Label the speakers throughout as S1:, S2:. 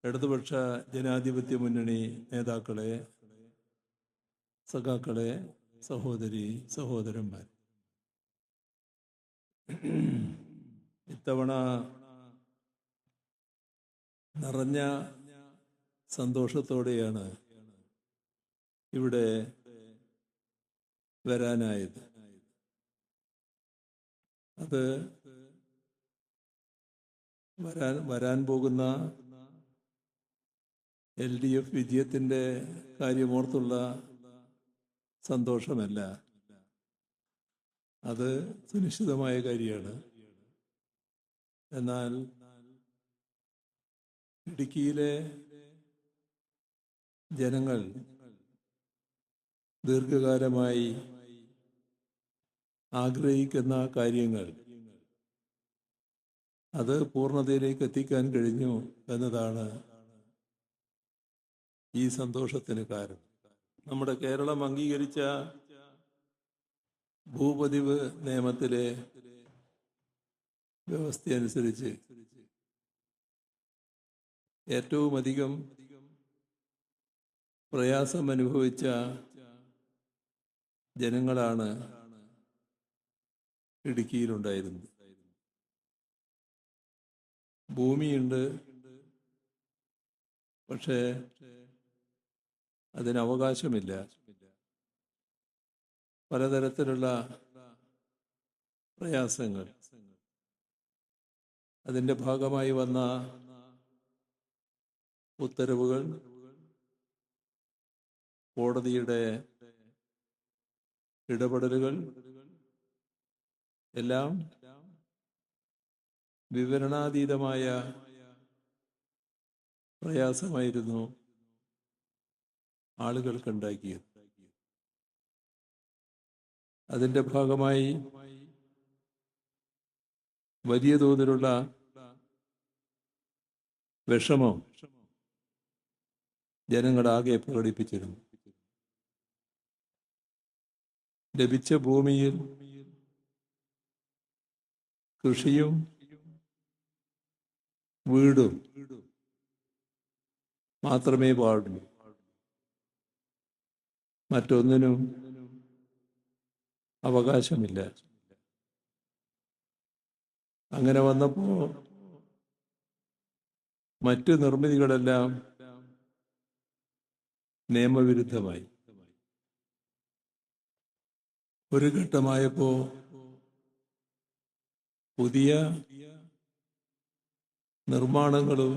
S1: ഇടതുപക്ഷ ജനാധിപത്യ മുന്നണി നേതാക്കളെ, സഖാക്കളെ, സഹോദരി സഹോദരന്മാർ, ഇത്തവണ നിറഞ്ഞ സന്തോഷത്തോടെയാണ് ഇവിടെ വരാനായത്. അത് വരാൻ പോകുന്ന LDF വിജയത്തിൻ്റെ കാര്യമോർത്തുള്ള സന്തോഷമല്ല, അത് സുനിശ്ചിതമായ കാര്യമാണ്. എന്നാൽ ഇടുക്കിയിലെ ജനങ്ങൾ ദീർഘകാലമായി ആഗ്രഹിക്കുന്ന കാര്യങ്ങൾ അത് പൂർണ്ണതയിലേക്ക് എത്തിക്കാൻ കഴിഞ്ഞു എന്നതാണ് ഈ സന്തോഷത്തിന് കാരണം. നമ്മുടെ കേരളം അംഗീകരിച്ച ഭൂപതിവ് നിയമത്തിലെ വ്യവസ്ഥയനുസരിച്ച് ഏറ്റവും അധികം പ്രയാസം അനുഭവിച്ച ജനങ്ങളാണ് ഇടുക്കിയിലുണ്ടായിരുന്നത്. ഭൂമിയുണ്ട്, പക്ഷേ അതിന് അവകാശമില്ല. പലതരത്തിലുള്ള പ്രയാസങ്ങൾ അതിൻ്റെ ഭാഗമായി വന്ന ഉത്തരവുകൾ, കോടതിയുടെ ഇടപെടലുകൾ എല്ലാം വിവരണാതീതമായ പ്രയാസമായിരുന്നു ആളുകൾക്കുണ്ടാക്കിയത്. അതിൻ്റെ ഭാഗമായി വലിയ തോതിലുള്ള വിഷമം ജനങ്ങളാകെ പ്രകടിപ്പിച്ചിരുന്നു. ലഭിച്ച ഭൂമിയിൽ കൃഷിയും വീടും മാത്രമേ പാടുള്ളൂ, മറ്റൊന്നിനും അവകാശമില്ല. അങ്ങനെ വന്നപ്പോൾ മറ്റ് നിർമ്മിതികളെല്ലാം നിയമവിരുദ്ധമായി. ഒരു ഘട്ടമായപ്പോൾ പുതിയ നിർമ്മാണങ്ങളും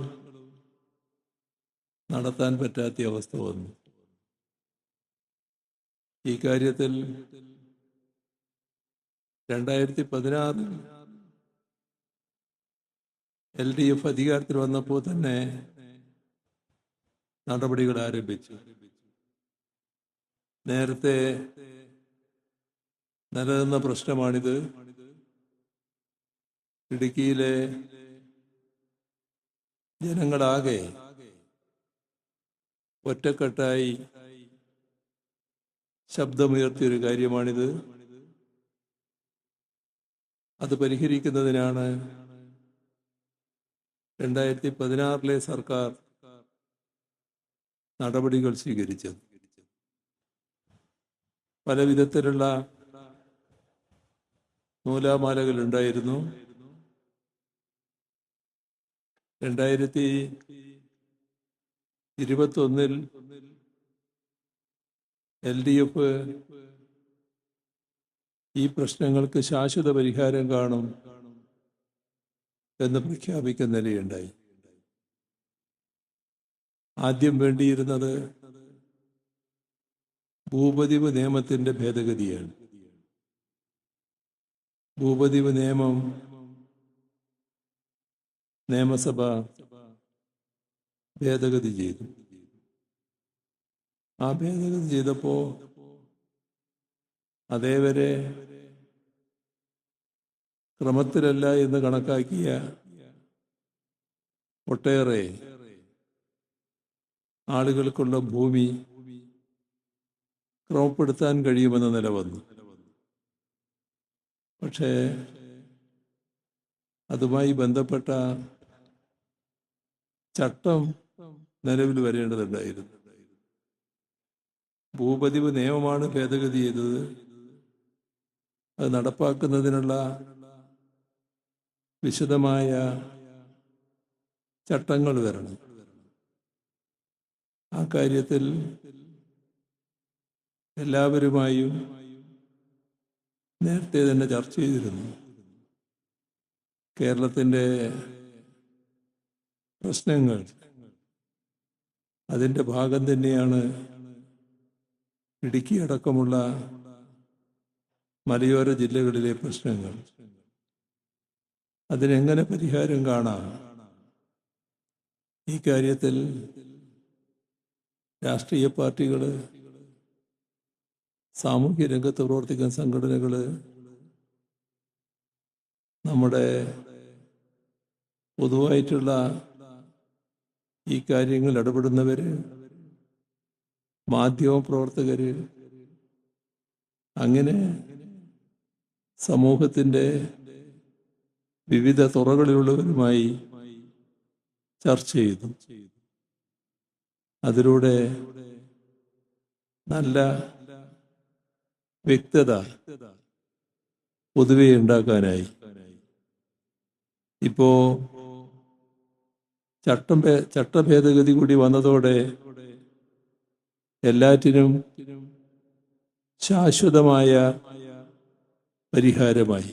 S1: നടത്താൻ പറ്റാത്ത അവസ്ഥ വന്നു. ഈ കാര്യത്തിൽ 2016 LDF അധികാരത്തിൽ വന്നപ്പോൾ തന്നെ നടപടികൾ ആരംഭിച്ചു. നേരത്തെ നിലനിന്ന പ്രശ്നമാണിത്. ഇടുക്കിയിലെ ജനങ്ങളാകെ ഒറ്റക്കെട്ടായി ശബ്ദമുയർത്തിയൊരു കാര്യമാണിത്. അത് പരിഹരിക്കുന്നതിനാണ് 2016 സർക്കാർ നടപടികൾ സ്വീകരിച്ചത്. പല വിധത്തിലുള്ള നൂലാമാലകൾ ഉണ്ടായിരുന്നു. 2021 LDF ഈ പ്രശ്നങ്ങൾക്ക് ശാശ്വത പരിഹാരം കാണും എന്ന് പ്രഖ്യാപിക്കുന്ന നിലയുണ്ടായി. ആദ്യം വേണ്ടിയിരുന്നത് ഭൂപതിവ് നിയമത്തിന്റെ ഭേദഗതിയാണ്. ഭൂപതിവ് നിയമം നിയമസഭ ഭേദഗതി ചെയ്തു. ആ ഭേദഗതി ചെയ്തപ്പോൾ അതേവരെ ക്രമത്തിലല്ല എന്ന് കണക്കാക്കിയ ഒട്ടേറെ ആളുകൾക്കുള്ള ഭൂമി ക്രമപ്പെടുത്താൻ കഴിയുമെന്ന നില വന്നു. പക്ഷേ അതുമായി ബന്ധപ്പെട്ട ചട്ടം നിലവിൽ വരേണ്ടതുണ്ടായിരുന്നു. ഭൂപതിവ് നിയമമാണ് ഭേദഗതി ചെയ്തത്. അത് നടപ്പാക്കുന്നതിനുള്ള വിശദമായ ചട്ടങ്ങൾ വരണം. ആ കാര്യത്തിൽ എല്ലാവരുമായും നേരത്തെ തന്നെ ചർച്ച ചെയ്തിരുന്നു. കേരളത്തിൻ്റെ പ്രശ്നങ്ങൾ അതിൻ്റെ ഭാഗം തന്നെയാണ് ഇടുക്കി അടക്കമുള്ള മലയോര ജില്ലകളിലെ പ്രശ്നങ്ങൾ. അതിനെങ്ങനെ പരിഹാരം കാണാം? ഈ കാര്യത്തിൽ രാഷ്ട്രീയ പാർട്ടികൾ, സാമൂഹ്യ രംഗത്ത് പ്രവർത്തിക്കുന്ന സംഘടനകൾ, നമ്മുടെ പൊതുവായിട്ടുള്ള ഈ കാര്യങ്ങൾ ഇടപെടുന്നവർ, മാധ്യമ പ്രവർത്തകർ, അങ്ങനെ സമൂഹത്തിൻ്റെ വിവിധ തുറകളിലുള്ളവരുമായി ചർച്ച ചെയ്തു. അതിലൂടെ നല്ല വ്യക്തത പൊതുവെ ഉണ്ടാക്കാനായി. ഇപ്പോ ചട്ടഭേദഗതി കൂടി വന്നതോടെ എല്ലാറ്റിനും ശാശ്വതമായ പരിഹാരമായി.